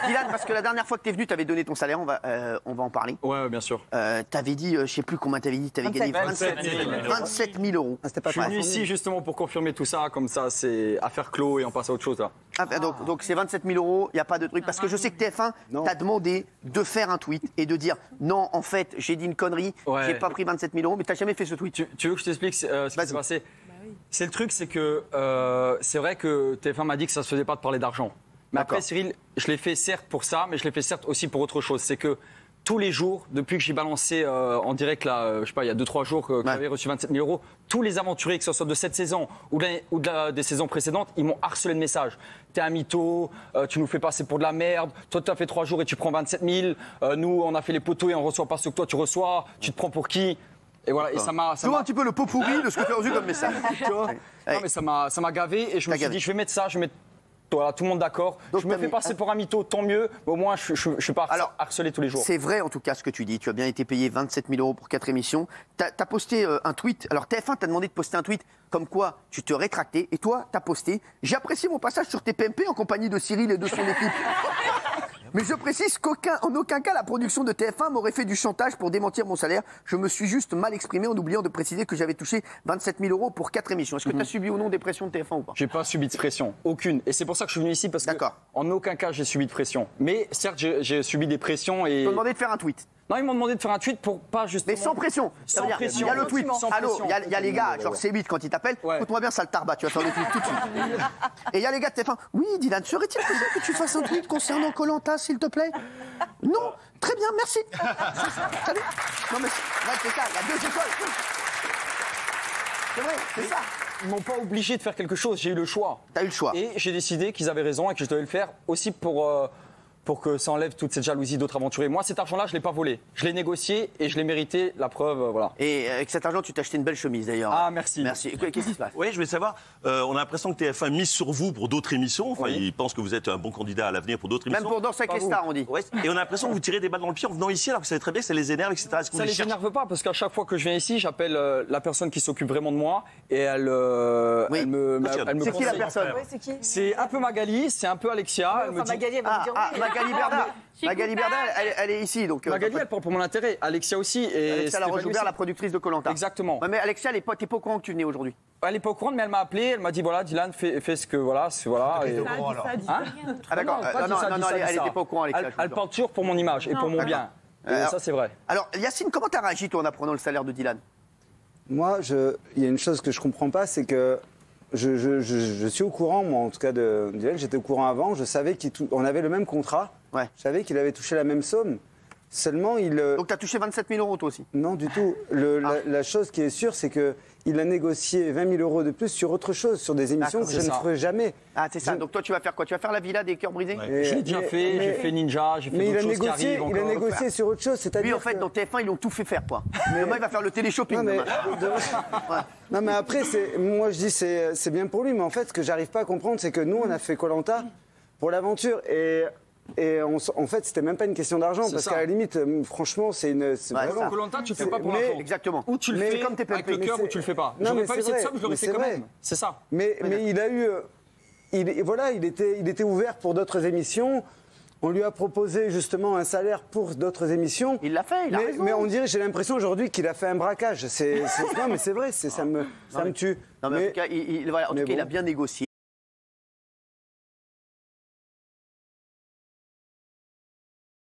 Dylan, parce que la dernière fois que tu es venu, tu avais donné ton salaire, on va en parler. Ouais, bien sûr. Tu avais dit, je sais plus combien tu avais dit, tu avais gagné 27 000 euros. Ah, c'était pas Je suis venu ici justement pour confirmer tout ça, comme ça c'est affaire clos et on passe à autre chose là. Donc c'est 27 000 euros, il n'y a pas de truc. Parce que je sais que TF1 t'a demandé de faire un tweet et de dire non, en fait, j'ai dit une connerie, j'ai pas pris 27 000 euros, mais tu n'as jamais fait ce tweet. Tu veux que je t'explique ce qui s'est passé? C'est le truc, c'est que c'est vrai que TF1 m'a dit que ça se faisait pas de parler d'argent. Mais après, Cyril, je l'ai fait certes pour ça, mais je l'ai fait certes aussi pour autre chose. C'est que tous les jours, depuis que j'ai balancé en direct, là, je sais pas, il y a 2-3 jours que j'avais reçu 27 000 euros, tous les aventuriers, que ce soit de cette saison ou des saisons précédentes, ils m'ont harcelé de messages. T'es un mytho, tu nous fais passer pour de la merde, toi tu as fait 3 jours et tu prends 27 000, nous on a fait les poteaux et on reçoit pas ce que toi tu reçois, tu te prends pour qui? Et voilà, et ça m'a. Tu vois un petit peu le pot pourri de ce que tu as reçu comme message. Tu vois non, mais ça m'a gavé et je me suis dit, je vais mettre ça, je vais mettre. Voilà, tout le monde d'accord. Je me fais passer pour un mytho, tant mieux. Mais au moins, je suis pas harcelé tous les jours. C'est vrai en tout cas ce que tu dis. Tu as bien été payé 27 000 euros pour 4 émissions. Tu as posté un tweet. Alors TF1 t'a demandé de poster un tweet comme quoi tu te rétractais. Et toi, tu as posté. J'ai apprécié mon passage sur TPMP en compagnie de Cyril et de son équipe. Mais je précise qu'en aucun cas la production de TF1 m'aurait fait du chantage pour démentir mon salaire. Je me suis juste mal exprimé en oubliant de préciser que j'avais touché 27 000 euros pour 4 émissions. Est-ce que tu as subi ou non des pressions de TF1 ou pas? J'ai pas subi de pression, aucune. Et c'est pour ça que je suis venu ici parce qu'en aucun cas j'ai subi de pression. Mais certes j'ai subi des pressions et. Ils m'ont demandé de faire un tweet. Non, ils m'ont demandé de faire un tweet pour pas justement. Mais sans pression. Sans pression. Il y a le tweet. Allô, il y a les gars, genre C8 quand ils t'appellent. Écoute-moi bien, sale tarbat, tu vas faire le tweet tout de suite. Et il y a les gars de TF1. Oui, Dylan, serait-il possible que tu fasses un tweet concernant Koh Lanta, s'il te plaît? Non, très bien, merci. Salut. Non mais c'est ça, il y a 2 écoles. C'est vrai, c'est ça. Ils m'ont pas obligé de faire quelque chose, j'ai eu le choix. T'as eu le choix. Et j'ai décidé qu'ils avaient raison et que je devais le faire aussi pour que ça enlève toute cette jalousie d'autres aventuriers. Moi, cet argent-là, je ne l'ai pas volé. Je l'ai négocié et je l'ai mérité, la preuve, voilà. Et avec cet argent, tu t'es acheté une belle chemise, d'ailleurs. Ah, merci. Merci. Qu'est-ce qui se passe? Oui, je voulais savoir, on a l'impression que TF1 mise sur vous pour d'autres émissions. Enfin, ils pensent que vous êtes un bon candidat à l'avenir pour d'autres émissions. Même pour Danser avec les stars, on dit. Ouais. Et on a l'impression que vous tirez des balles dans le pied en venant ici, alors que vous savez très bien que ça les énerve, etc. Ça les énerve pas, parce qu'à chaque fois que je viens ici, j'appelle la personne qui s'occupe vraiment de moi et elle me C'est qui la personne? C'est un peu Magali, c'est un peu Alexia. Magali, elle va me dire oui. Magali Berda. Magali Berda, elle est ici. Donc, Magali, elle parle pour mon intérêt. Alexia aussi. Et Alexia Laroche-Joubert, la productrice de Koh Lanta. Exactement. Ouais, mais Alexia, t'es pas au courant que tu venais aujourd'hui? Elle n'est pas au courant, mais elle m'a appelé. Elle m'a dit voilà, Dylan, fais ce que voilà. Ah d'accord. Non, elle n'était pas au courant, Alexia. Elle parle toujours pour mon image et pour mon bien. Et ça, c'est vrai. Alors, Yacine, comment t'as réagi, toi, en apprenant le salaire de Dylan? Moi, il y a une chose que je comprends pas, c'est que je suis au courant, moi, en tout cas, de Dylan. J'étais au courant avant. Je savais qu'on avait le même contrat. Ouais. Je savais qu'il avait touché la même somme. Seulement, Donc, tu as touché 27 000 euros, toi aussi? Non, du tout. La chose qui est sûre, c'est qu'il a négocié 20 000 euros de plus sur autre chose, sur des émissions que je ne ferai jamais. Ah, c'est ça. Donc, toi, tu vas faire quoi? Tu vas faire la villa des cœurs brisés? Je l'ai déjà fait, j'ai fait Ninja, j'ai fait d'autres choses qui arrivent encore. Il a négocié sur autre chose, c'est-à-dire. Lui, en fait, dans TF1, ils l'ont tout fait faire, quoi. Demain, il va faire le télé-shopping. Non, mais après, moi, je dis c'est bien pour lui, mais en fait, ce que j'arrive pas à comprendre, c'est que nous, on a fait Koh Lanta pour l'aventure. Et en fait, c'était même pas une question d'argent, parce qu'à la limite, franchement, c'est vraiment... Koh Lanta, tu le fais pas pour l'argent. Exactement. Ou tu le fais comme avec le cœur, ou tu le fais pas. J'aurais pas eu cette somme, je l'aurais fait quand même. C'est ça. Mais il a eu... Voilà, il était ouvert pour d'autres émissions. On lui a proposé justement un salaire pour d'autres émisons. Il l'a fait, il a raison. Mais on dirait, j'ai l'impression aujourd'hui qu'il a fait un braquage. Non, mais c'est vrai, ça me tue. Non, mais en tout cas, il a bien négocié.